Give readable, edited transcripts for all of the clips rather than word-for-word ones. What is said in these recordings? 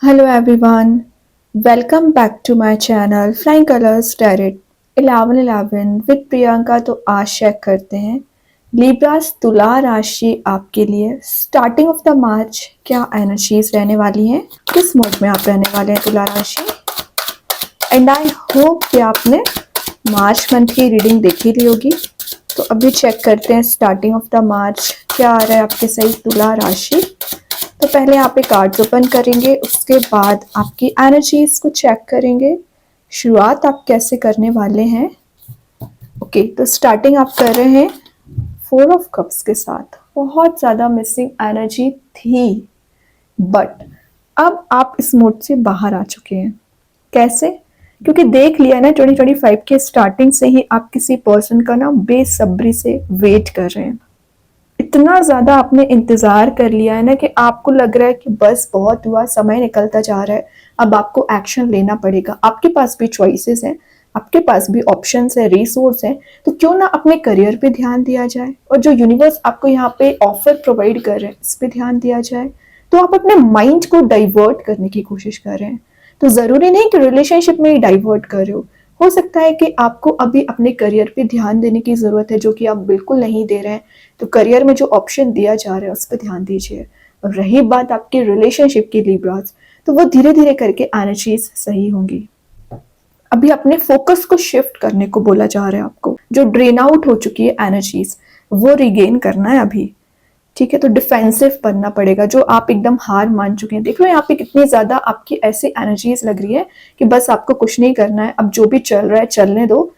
Hello everyone, welcome back to my channel Flying Colors Tarot 1111 with Priyanka. तो आज check करते हैं लिब्रास तुला राशि आपके लिए स्टार्टिंग ऑफ द मार्च क्या एनर्जीज रहने वाली हैं, किस मोड में आप रहने वाले हैं तुला राशि। एंड आई होप कि आपने मार्च मंथ की रीडिंग देखी ली होगी। तो अभी चेक करते हैं स्टार्टिंग ऑफ द मार्च क्या आ रहा है आपके सही तुला राशि। तो पहले यहाँ पे कार्ड्स ओपन करेंगे, उसके बाद आपकी एनर्जीज को चेक करेंगे, शुरुआत आप कैसे करने वाले हैं। ओके, तो स्टार्टिंग आप कर रहे हैं 4 ऑफ कप्स के साथ। बहुत ज़्यादा मिसिंग एनर्जी थी, बट अब आप इस मोड से बाहर आ चुके हैं। कैसे? क्योंकि देख लिया ना 2025 के स्टार्टिंग से ही आप किसी पर्सन का ना बेसब्री से वेट कर रहे हैं। इतना ज़्यादा आपने इंतज़ार कर लिया है ना कि आपको लग रहा है कि बस बहुत हुआ, समय निकलता जा रहा है, अब आपको एक्शन लेना पड़ेगा। आपके पास भी चॉइसेस हैं, आपके पास भी ऑप्शंस है, रिसोर्स हैं, तो क्यों ना अपने करियर पे ध्यान दिया जाए और जो यूनिवर्स आपको यहाँ पे ऑफर प्रोवाइड कर रहे हैं इस पे ध्यान दिया जाए। तो आप अपने माइंड को डाइवर्ट करने की कोशिश कर रहे हैं। तो ज़रूरी नहीं कि रिलेशनशिप में ही डाइवर्ट कर रहे हो सकता है कि आपको अभी अपने करियर पे ध्यान देने की ज़रूरत है, जो कि आप बिल्कुल नहीं दे रहे हैं। तो करियर में जो ऑप्शन दिया जा रहा है उस पर ध्यान दीजिए। और रही बात आपकी रिलेशनशिप की लिब्रास, तो वो धीरे धीरे करके एनर्जीज सही होंगी। अभी अपने फोकस को शिफ्ट करने को बोला जा रहा है आपको। जो ड्रेन आउट हो चुकी है एनर्जीज वो रिगेन करना है अभी। ठीक है, तो डिफेंसिव बनना पड़ेगा। जो आप एकदम हार मान चुके हैं, देख लो यहाँ पे कितनी ज्यादा आपकी ऐसी एनर्जीज लग रही है कि बस आपको कुछ नहीं करना है, अब जो भी चल रहा है चलने दो,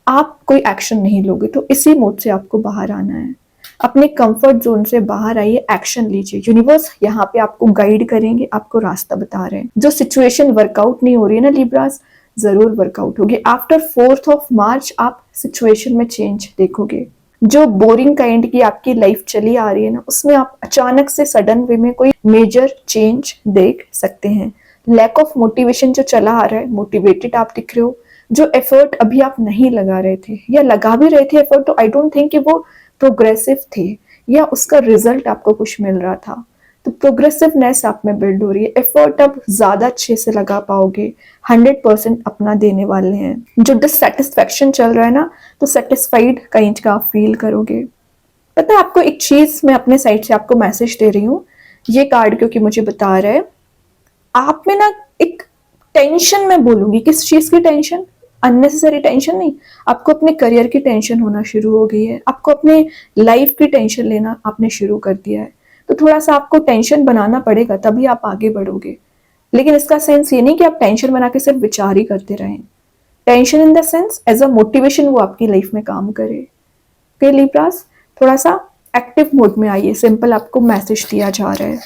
आप कोई एक्शन नहीं लोगे। तो इसी मोड से आपको बाहर आना है, अपने कंफर्ट जोन से बाहर आइए, एक्शन लीजिए। यूनिवर्स यहाँ पे आपको गाइड करेंगे, आपको रास्ता बता रहे हैं। जो सिचुएशन वर्कआउट नहीं हो रही है ना लिब्रास, जरूर वर्कआउट होगी। आफ्टर 4 मार्च आप सिचुएशन में चेंज देखोगे। जो बोरिंग काइंड की आपकी लाइफ चली आ रही है ना, उसमें आप अचानक से सडन वे में कोई मेजर चेंज देख सकते हैं। लैक ऑफ मोटिवेशन जो चला आ रहा है, मोटिवेटेड आप दिख रहे हो। जो एफर्ट अभी आप नहीं लगा रहे थे या लगा भी रहे थे एफर्ट, तो आई डोंट थिंक कि वो प्रोग्रेसिव थे या उसका रिजल्ट आपको कुछ मिल रहा था। तो प्रोग्रेसिवनेस आप में बिल्ड हो रही है। एफर्ट अब ज्यादा अच्छे से लगा पाओगे, 100% अपना देने वाले हैं। जो डिससेटिस्फेक्शन चल रहा है ना, तो सेटिस्फाइड काइंड का आप फील करोगे। पता है आपको एक चीज मैं अपने साइड से आपको मैसेज दे रही हूँ। ये कार्ड क्योंकि मुझे बता रहा है आप में ना एक टेंशन, मैं बोलूंगी किस चीज की टेंशन, अननेसेसरी टेंशन नहीं। आपको अपने करियर की टेंशन होना शुरू हो गई है, आपको अपने लाइफ की टेंशन लेना आपने शुरू कर दिया है। तो थोड़ा सा आपको टेंशन बनाना पड़ेगा, तभी आप आगे बढ़ोगे। लेकिन इसका सेंस ये नहीं कि आप टेंशन बना के सिर्फ विचार ही करते रहें। Tension in the sense as a motivation वो आपकी लाइफ में काम करे। ओके लिब्रास, थोड़ा सा एक्टिव मोड में आइए, सिंपल आपको मैसेज दिया जा रहा है।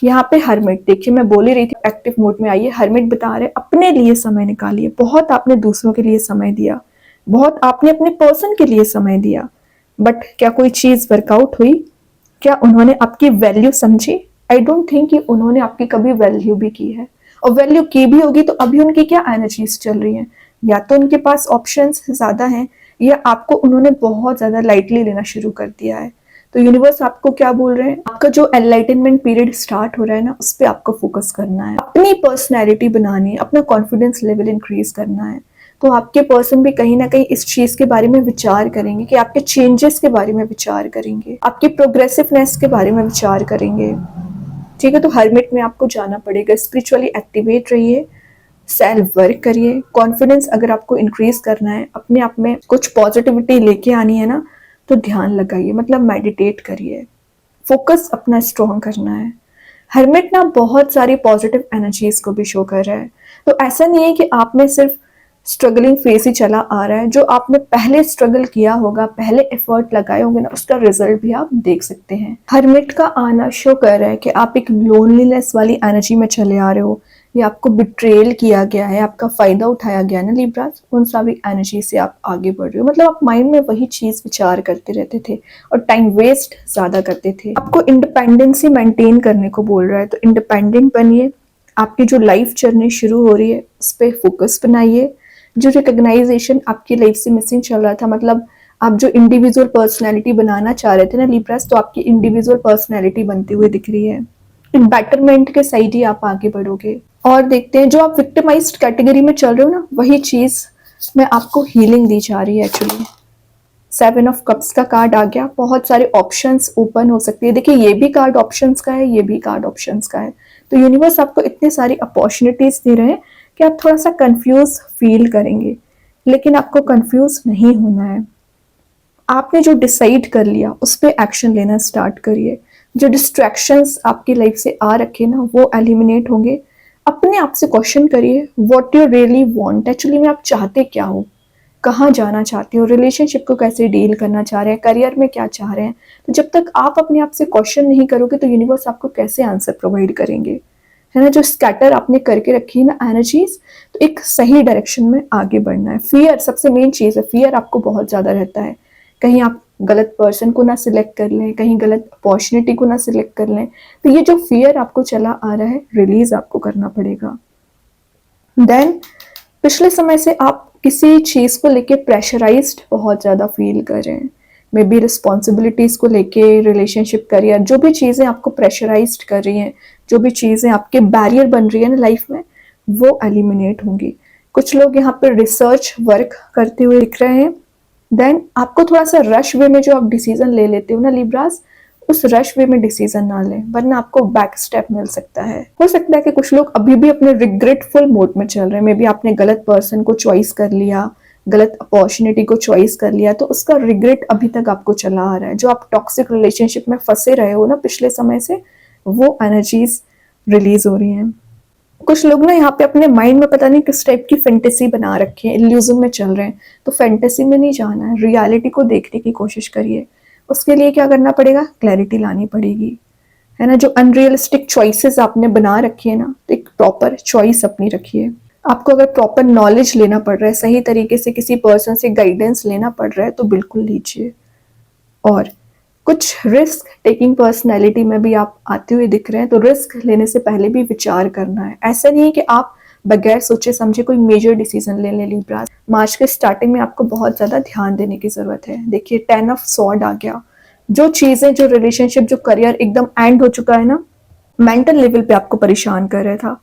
यहाँ पे हरमिट, देखिए मैं बोल ही रही थी एक्टिव मोड में आइए। हरमिट बता रहे अपने लिए समय निकालिए। बहुत आपने दूसरों के लिए समय दिया, बहुत आपने अपने पर्सन के लिए समय दिया, बट क्या कोई चीज वर्कआउट हुई? क्या उन्होंने आपकी वैल्यू समझी? आई डोंट थिंक कि उन्होंने आपकी कभी वैल्यू भी की है। और वैल्यू की भी होगी तो अभी उनकी क्या एनर्जीज चल रही हैं? या तो उनके पास ऑप्शंस ज्यादा हैं, या आपको उन्होंने बहुत ज्यादा लाइटली लेना शुरू कर दिया है। तो यूनिवर्स आपको क्या बोल रहे हैं, आपका जो एनलाइटनमेंट पीरियड स्टार्ट हो रहा है ना, उस पर आपको फोकस करना है, अपनी पर्सनैलिटी बनानी है, अपना कॉन्फिडेंस लेवल इंक्रीज करना है। तो आपके पर्सन भी कहीं ना कहीं इस चीज के बारे में विचार करेंगे, कि आपके चेंजेस के बारे में विचार करेंगे, आपकी प्रोग्रेसिवनेस के बारे में विचार करेंगे। ठीक है, तो हरमिट में आपको जाना पड़ेगा, स्पिरिचुअली एक्टिवेट रहिए, सेल्फ वर्क करिए। कॉन्फिडेंस अगर आपको इंक्रीज करना है, अपने आप में कुछ पॉजिटिविटी लेके आनी है ना, तो ध्यान लगाइए, मतलब मेडिटेट करिए, फोकस अपना स्ट्रॉन्ग करना है। हरमिट ना बहुत सारी पॉजिटिव एनर्जीज को भी शो कर रहा है। तो ऐसा नहीं है कि आप में सिर्फ स्ट्रगलिंग फेस ही चला आ रहा है। जो आपने पहले स्ट्रगल किया होगा, पहले एफर्ट लगाए होंगे ना, उसका रिजल्ट भी आप देख सकते हैं। हरमिट का आना शो कर रहा है कि आप एक लोनलीनेस वाली एनर्जी में चले आ रहे हो, या आपको बिट्रेल किया गया है, आपका फायदा उठाया गया है ना लिब्रास, उन सभी एनर्जी से आप आगे बढ़ रहे हो। मतलब आप माइंड में वही चीज विचार करते रहते थे और टाइम वेस्ट ज्यादा करते थे। आपको इंडिपेंडेंसी मेंटेन करने को बोल रहा है, तो इंडिपेंडेंट बनिए। आपकी जो लाइफ जर्नी शुरू हो रही है उस पर फोकस बनाइए। जो रिकग्नाइजेशन आपकी लाइफ से मिसिंग चल रहा था, मतलब आप जो इंडिविजुअल पर्सनैलिटी बनाना चाह रहे थे ना लिब्रास, तो आपकी इंडिविजुअल पर्सनैलिटी बनती हुई दिख रही है। एक बेटरमेंट के साइड ही आप आगे बढ़ोगे। और देखते हैं जो आप विक्टिमाइज्ड कैटेगरी में चल रहे हो ना, वही चीज में आपको हीलिंग दी जा रही है एक्चुअली। 7 ऑफ कप्स का कार्ड आ गया, बहुत सारे ऑप्शंस ओपन हो सकती है। देखिए ये भी कार्ड ऑप्शंस का है, ये भी कार्ड ऑप्शंस का है। तो यूनिवर्स आपको इतनी सारी अपॉर्चुनिटीज दे रहे हैं कि आप थोड़ा सा कंफ्यूज फील करेंगे, लेकिन आपको कंफ्यूज नहीं होना है। आपने जो डिसाइड कर लिया उस पर एक्शन लेना स्टार्ट करिए। जो डिस्ट्रैक्शंस आपकी लाइफ से आ रखे ना, वो एलिमिनेट होंगे। अपने आप से क्वेश्चन करिए, what you really want, actually में आप चाहते क्या हो, कहाँ जाना चाहते हो, रिलेशनशिप को कैसे डील करना चाह रहे हैं, करियर में क्या चाह रहे हैं। तो जब तक आप अपने आप से क्वेश्चन नहीं करोगे तो यूनिवर्स आपको कैसे आंसर प्रोवाइड करेंगे, है ना। जो स्कैटर आपने करके रखी है ना एनर्जीज, तो एक सही डायरेक्शन में आगे बढ़ना है। फियर सबसे मेन चीज है, फियर आपको बहुत ज्यादा रहता है, कहीं आप गलत पर्सन को ना सिलेक्ट कर लें, कहीं गलत अपॉर्चुनिटी को ना सिलेक्ट कर लें। तो ये जो फियर आपको चला आ रहा है, रिलीज आपको करना पड़ेगा। देन पिछले समय से आप किसी चीज को लेके प्रेशराइज्ड बहुत ज्यादा फील कर रहे हैं, मे बी रिस्पॉन्सिबिलिटीज को लेके, रिलेशनशिप, करियर, जो भी चीजें आपको प्रेशराइज्ड कर रही हैं, जो भी चीजें आपके बैरियर बन रही है ना लाइफ में, वो एलिमिनेट होंगी। कुछ लोग यहाँ पर रिसर्च वर्क करते हुए दिख रहे हैं। देन आपको थोड़ा सा रश वे में जो आप डिसीजन ले लेते हो ना लिब्रास, उस रश वे में डिसीजन ना लें, वरना आपको बैक स्टेप मिल सकता है। हो सकता है कि कुछ लोग अभी भी अपने रिग्रेटफुल मोड में चल रहे हैं, मे बी आपने गलत पर्सन को चॉइस कर लिया, गलत अपॉर्चुनिटी को चॉइस कर लिया, तो उसका रिग्रेट अभी तक आपको चला आ रहा है। जो आप टॉक्सिक रिलेशनशिप में फंसे रहे हो ना पिछले समय से, वो एनर्जीज रिलीज हो रही हैं। कुछ लोग ना यहाँ पे अपने माइंड में पता नहीं किस टाइप की फैंटेसी बना रखी है, इल्यूजन में चल रहे हैं। तो फैंटेसी में नहीं जाना है, रियलिटी को देखने की कोशिश करिए। उसके लिए क्या करना पड़ेगा, क्लैरिटी लानी पड़ेगी, है ना। जो अनरियलिस्टिक चॉइसेस आपने बना रखी है ना, तो एक प्रॉपर चॉइस अपनी रखिए। आपको अगर प्रॉपर नॉलेज लेना पड़ रहा है, सही तरीके से किसी पर्सन से गाइडेंस लेना पड़ रहा है, तो बिल्कुल लीजिए। और कुछ रिस्क टेकिंग पर्सनैलिटी में भी आप आते हुए दिख रहे हैं, तो रिस्क लेने से पहले भी विचार करना है। ऐसा नहीं है कि आप बगैर सोचे समझे कोई मेजर डिसीजन ले ले लिब्रा। मार्च के स्टार्टिंग में आपको बहुत ज्यादा ध्यान देने की जरूरत है। देखिए 10 ऑफ सॉर्ड आ गया। जो चीजें, जो रिलेशनशिप, जो करियर एकदम एंड हो चुका है ना, मेंटल लेवल पे आपको परेशान कर रहा था,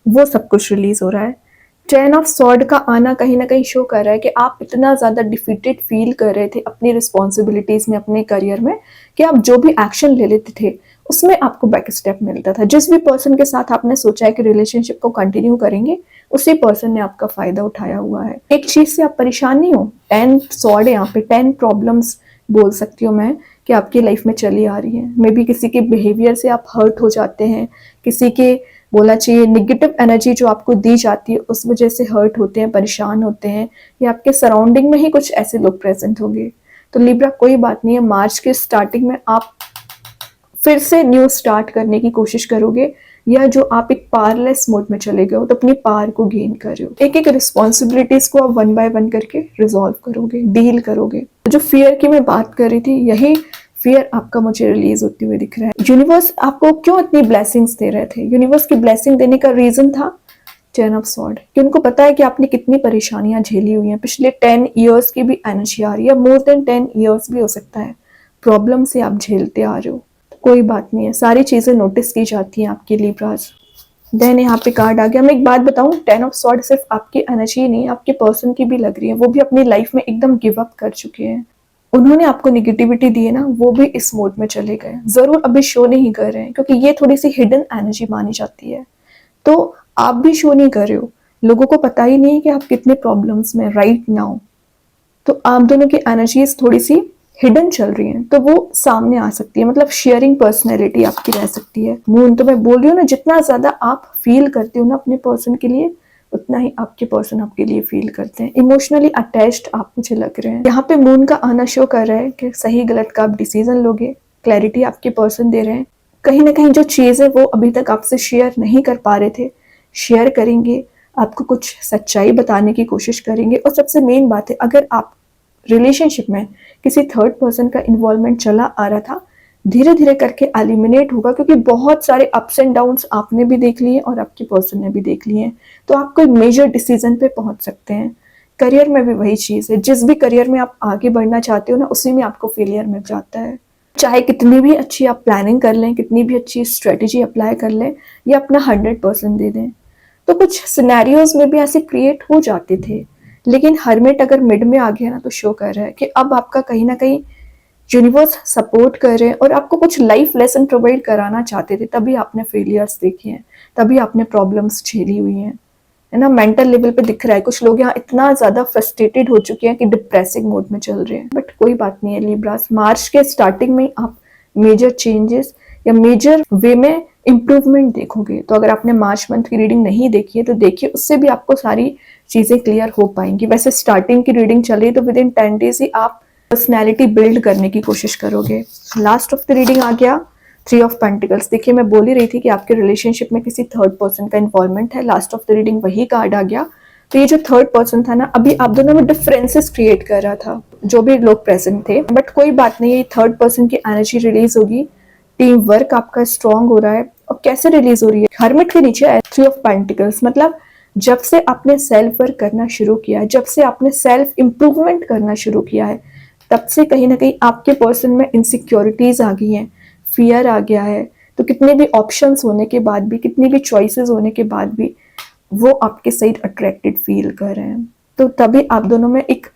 वो सब कुछ रिलीज हो रहा है। 10 ऑफ सॉर्ड का आना कहीं ना कहीं शो कर रहा है कि आप इतना ज्यादा डिफीटेड फील कर रहे थे अपनी रिस्पॉन्सिबिलिटीज में, अपने करियर में, कि आप जो भी एक्शन ले लेते थे उसमें आपको बैक स्टेप मिलता था। जिस भी पर्सन के साथ आपने सोचा है कि रिलेशनशिप को कंटिन्यू करेंगे, उसी पर्सन ने आपका फायदा उठाया हुआ है। एक चीज से आप परेशान नहीं हो, 10 सॉर्ड है यहाँ पे, 10 प्रॉब्लम्स बोल सकती हूँ मैं कि आपकी लाइफ में चली आ रही है। मे बी किसी के बिहेवियर से आप हर्ट हो जाते हैं, किसी के बोला चाहिए निगेटिव एनर्जी जो आपको दी जाती है उस वजह से हर्ट होते हैं, परेशान होते हैं, या आपके सराउंडिंग में ही कुछ ऐसे लोग प्रेजेंट होंगे। तो लिब्रा कोई बात नहीं है, मार्च के स्टार्टिंग में आप फिर से न्यू स्टार्ट करने की कोशिश करोगे, या जो आप एक पावरलेस मोड में चले गए हो तो अपनी पावर को गेन कर रहे हो। एक एक रिस्पॉन्सिबिलिटीज को आप 1 बाय 1 करके रिजॉल्व करोगे, डील करोगे। जो फियर की मैं बात कर रही थी, यही फियर आपका मुझे रिलीज होते हुए दिख रहा है। यूनिवर्स आपको क्यों इतनी ब्लेसिंग्स दे रहे थे, यूनिवर्स की ब्लेसिंग देने का रीजन था 10 ऑफ सॉर्ड, कि उनको पता है कि आपने कितनी परेशानियां झेली हुई हैं। पिछले 10 ईयर्स की भी एनर्जी आ रही है, मोर देन 10 ईयर्स भी हो सकता है, प्रॉब्लम से आप झेलते आ रहे हो। कोई बात नहीं है, सारी चीजें नोटिस की जाती हैं आपके लिए लिब्रास। देन यहाँ पे कार्ड आ गया। मैं एक बात बताऊं, 10 ऑफ सॉर्ड सिर्फ आपकी एनर्जी नहीं, आपके पर्सन की भी लग रही है। वो भी अपनी लाइफ में एकदम गिव अप कर चुके हैं। उन्होंने आपको निगेटिविटी दी है ना, वो भी इस मोड में चले गए। जरूर अभी शो नहीं कर रहे हैं, क्योंकि ये थोड़ी सी हिडन एनर्जी मानी जाती है। तो आप भी शो नहीं कर रहे हो, लोगों को पता ही नहीं है कि आप कितने प्रॉब्लम्स में राइट नाउ। तो आप दोनों की एनर्जीज थोड़ी सी हिडन चल रही हैं, तो वो सामने आ सकती है। मतलब शेयरिंग पर्सनैलिटी आपकी रह सकती है। मून, तो मैं बोल रही हूँ ना, जितना ज्यादा आप फील करते हो ना अपने पर्सन के लिए, उतना ही आपके पर्सन आपके लिए फील करते हैं। इमोशनली अटैच्ड आप मुझे लग रहे हैं। यहाँ पे मून का आना शो कर रहा है कि सही गलत का आप डिसीजन लोगे, क्लैरिटी आपके पर्सन दे रहे हैं। कहीं ना कहीं जो चीज है वो अभी तक आपसे शेयर नहीं कर पा रहे थे, शेयर करेंगे, आपको कुछ सच्चाई बताने की कोशिश करेंगे। और सबसे मेन बात है, अगर आप रिलेशनशिप में किसी थर्ड पर्सन का इन्वॉल्वमेंट चला आ रहा था, धीरे धीरे करके एलिमिनेट होगा, क्योंकि बहुत सारे अप्स एंड डाउन्स आपने भी देख लिए और आपके पर्सन ने भी देख लिए हैं। तो आप कोई मेजर डिसीजन पे पहुंच सकते हैं। करियर में भी वही चीज है, जिस भी करियर में आप आगे बढ़ना चाहते हो ना, उसी में आपको फेलियर मिल जाता है। चाहे कितनी भी अच्छी आप प्लानिंग कर लें, कितनी भी अच्छी स्ट्रेटेजी अप्लाई कर लें या अपना 100% दे दें, तो कुछ सिनेरियोज में भी ऐसे क्रिएट हो जाते थे। लेकिन हरमेट अगर मिड में आ गया ना, तो शो कर रहा है कि अब आपका कहीं ना कहीं यूनिवर्स सपोर्ट कर रहे हैं और आपको कुछ लाइफ लेसन प्रोवाइड कराना चाहते थे, तभी आपने फेलियर्स देखे हैं, तभी आपने प्रॉब्लम्स झेली हुई हैं, है ना। मेंटल लेवल पे दिख रहा है, कुछ लोग यहाँ इतना ज्यादा फ्रस्ट्रेटेड हो चुके हैं कि डिप्रेसिंग मोड में चल रहे हैं। बट कोई बात नहीं है लिब्रास, मार्च के स्टार्टिंग में आप मेजर चेंजेस या मेजर वे में इम्प्रूवमेंट देखोगे। तो अगर आपने मार्च मंथ की रीडिंग नहीं देखी है तो देखिए, उससे भी आपको सारी चीजें क्लियर हो पाएंगी। वैसे स्टार्टिंग की रीडिंग चली तो विद इन 10 डेज ही आप पर्सनैलिटी बिल्ड करने की कोशिश करोगे। लास्ट ऑफ द रीडिंग आ गया 3 ऑफ पेंटिकल्स। देखिए, मैं बोल ही रही थी कि आपके रिलेशनशिप में किसी थर्ड पर्सन का इन्वॉल्वमेंट है। लास्ट ऑफ द रीडिंग वही कार्ड आ गया। तो ये जो थर्ड पर्सन था ना, अभी आप दोनों में डिफरेंसेस क्रिएट कर रहा था, जो भी लोग प्रेजेंट थे। बट कोई बात नहीं, ये थर्ड पर्सन की एनर्जी रिलीज होगी, टीम वर्क आपका स्ट्रांग हो रहा है। और कैसे रिलीज हो रही है? हर्मिट के नीचे 3 ऑफ पेंटिकल्स, मतलब जब से आपने सेल्फ वर्क करना शुरू किया है, जब से आपने सेल्फ इम्प्रूवमेंट करना शुरू किया है, तब से कहीं ना कहीं आपके पर्सन में इनसिक्योरिटीज आ गई हैं, फियर आ गया है। तो कितने भी ऑप्शंस होने के बाद भी, कितनी भी चॉइसेस होने के बाद भी वो आपके साइड अट्रैक्टेड फील कर रहे हैं। तो तभी आप दोनों में एक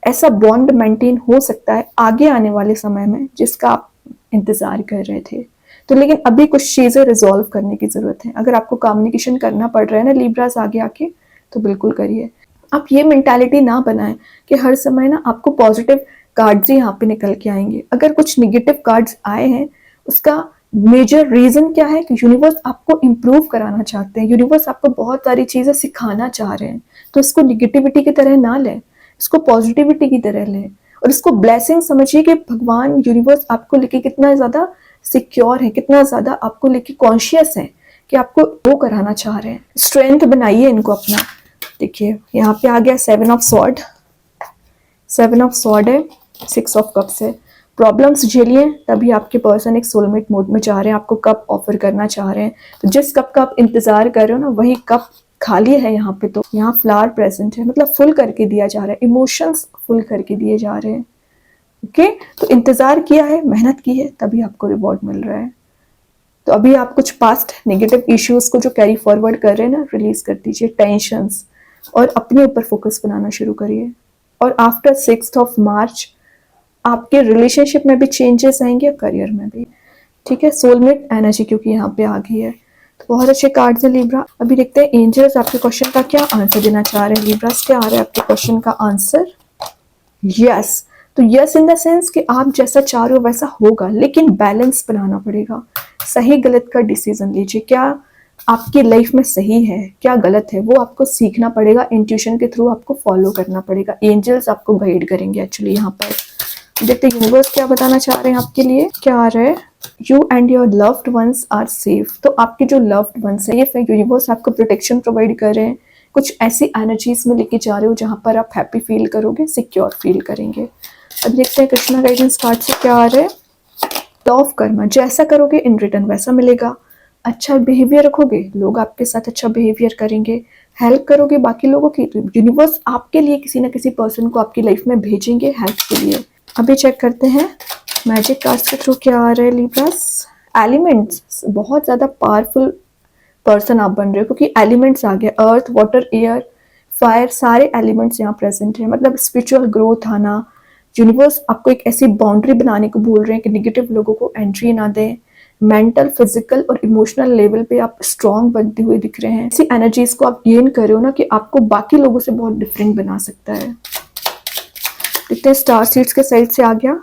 ऐसा बॉन्ड मेंटेन हो सकता है आगे आने वाले समय में, जिसका आप इंतजार कर रहे थे। तो लेकिन अभी कुछ चीजें रिजॉल्व करने की जरूरत है। अगर आपको कम्युनिकेशन करना पड़ रहा है ना लिब्रास आगे आके, तो बिल्कुल करिए। आप ये मेंटालिटी ना बनाएं कि हर समय ना आपको पॉजिटिव कार्ड्स ही यहाँ पे निकल के आएंगे। अगर कुछ निगेटिव कार्ड्स आए हैं, उसका मेजर रीजन क्या है कि यूनिवर्स आपको इम्प्रूव कराना चाहते हैं, यूनिवर्स आपको बहुत सारी चीजें सिखाना चाह रहे हैं। तो इसको निगेटिविटी की तरह ना लें, इसको पॉजिटिविटी की तरह लें और इसको ब्लेसिंग समझिए कि भगवान यूनिवर्स आपको लेके कितना ज्यादा सिक्योर है, कितना ज्यादा आपको लेके कॉन्शियस है कि आपको वो कराना चाह रहे हैं। स्ट्रेंथ बनाइए इनको अपना। देखिए, यहाँ पे आ गया 7 ऑफ सॉर्ड, 7 ऑफ सॉर्ड है, 6 ऑफ कप्स है। प्रॉब्लम्स झेलिए, तभी आपके पर्सन एक सोलमेट मोड में जा रहे हैं, आपको कप ऑफर करना चाह रहे हैं। तो जिस कप का आप इंतजार कर रहे हो ना, वही कप खाली है यहाँ पे। तो यहाँ फ्लावर प्रेजेंट है, मतलब फुल करके दिया जा रहा है, इमोशंस फुल करके दिए जा रहे हैं। ओके, तो इंतजार किया है, मेहनत की है, तभी आपको रिवॉर्ड मिल रहा है। तो अभी आप कुछ पास्ट नेगेटिव इश्यूज को जो कैरी फॉरवर्ड कर रहे हैं ना, रिलीज कर दीजिए टेंशंस, और अपने ऊपर फोकस बनाना शुरू करिए। और आफ्टर 6 ऑफ मार्च आपके रिलेशनशिप में भी चेंजेस आएंगे, करियर में भी। ठीक है, सोलमेट एनर्जी क्योंकि यहाँ पे आ गई है, तो बहुत अच्छे कार्ड्स हैं लिब्रा। अभी देखते हैं एंजल्स आपके क्वेश्चन का क्या आंसर देना चाह रहे हैं। लिब्रास, क्या आ रहा है आपके क्वेश्चन का आंसर? यस। तो यस इन द सेंस कि आप जैसा चाह रहे हो वैसा होगा, लेकिन बैलेंस बनाना पड़ेगा। सही गलत का डिसीजन लीजिए। क्या आपकी लाइफ में सही है, क्या गलत है, वो आपको सीखना पड़ेगा। इंट्यूशन के थ्रू आपको फॉलो करना पड़ेगा। एंजल्स आपको गाइड करेंगे एक्चुअली। यहाँ पर देखते हैं यूनिवर्स क्या बताना चाह रहे हैं आपके लिए। क्या आ रहा है? You and your loved ones are safe. तो आपके जो लव्ड वंस है, ये यूनिवर्स आपको प्रोटेक्शन प्रोवाइड कर रहे हैं। कुछ ऐसी एनर्जीज में लेके जा रहे हो जहां पर आप हैप्पी फील करोगे, सिक्योर फील करेंगे। अब देखते हैं कृष्णा गाइडेंस कार्ड से क्या आ रहा है। लॉ ऑफ कर्मा, जैसा करोगे इन रिटर्न वैसा मिलेगा। अच्छा बिहेवियर रखोगे, लोग आपके साथ अच्छा बिहेवियर करेंगे। हेल्प करोगे बाकी लोगों की, तो यूनिवर्स आपके लिए किसी ना किसी पर्सन को आपकी लाइफ में भेजेंगे हेल्प के लिए। अभी चेक करते हैं मैजिक कार्ड्स के थ्रू क्या आ रहा है लिब्रास। एलिमेंट्स, बहुत ज्यादा पावरफुल पर्सन आप बन रहे हो, क्योंकि एलिमेंट्स आ गए, अर्थ, वाटर, एयर, फायर, सारे एलिमेंट्स यहाँ प्रेजेंट है। मतलब स्पिरिचुअल ग्रोथ आना। यूनिवर्स आपको एक ऐसी बाउंड्री बनाने को बोल रहे हैं कि निगेटिव लोगों को एंट्री ना दें। मेंटल, फिजिकल और इमोशनल लेवल पे आप स्ट्रांग बनते हुए दिख रहे हैं। ऐसी एनर्जीज को आप गेन कर रहे हो ना कि आपको बाकी लोगों से बहुत डिफरेंट बना सकता है। देखते हैं स्टार सीड्स के साइड से आ गया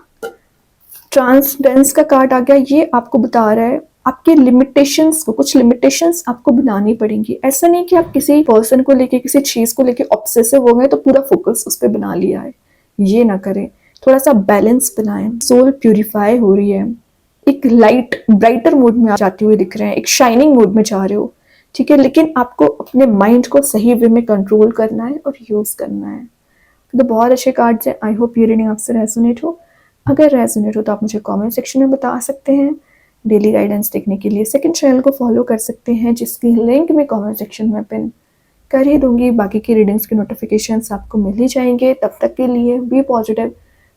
ट्रांसडेंस का कार्ड आ गया। ये आपको बता रहा है आपके लिमिटेशंस को, कुछ लिमिटेशंस आपको बनानी पड़ेंगी। ऐसा नहीं कि आप किसी पर्सन को लेके, किसी चीज को लेके ऑब्सेसिव हो गए तो पूरा फोकस उस पर बना लिया है। ये ना करें, थोड़ा सा बैलेंस बनाएं। सोल प्यूरिफाई हो रही है, एक लाइट ब्राइटर मोड में जाते हुए दिख रहे हैं, एक शाइनिंग मोड में जा रहे हो। ठीक है, लेकिन आपको अपने माइंड को सही वे में कंट्रोल करना है और यूज करना है। तो बहुत अच्छे कार्ड्स हैं। आई होप ये रीडिंग आपसे रेजोनेट हो। अगर रेजोनेट हो तो आप मुझे कमेंट सेक्शन में बता सकते हैं। डेली गाइडेंस देखने के लिए सेकंड चैनल को फॉलो कर सकते हैं, जिसकी लिंक मैं कमेंट सेक्शन में पिन कर ही दूंगी। बाकी की रीडिंग्स के नोटिफिकेशंस आपको मिल ही जाएंगे। तब तक के लिए be positive,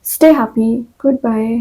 stay happy, good bye.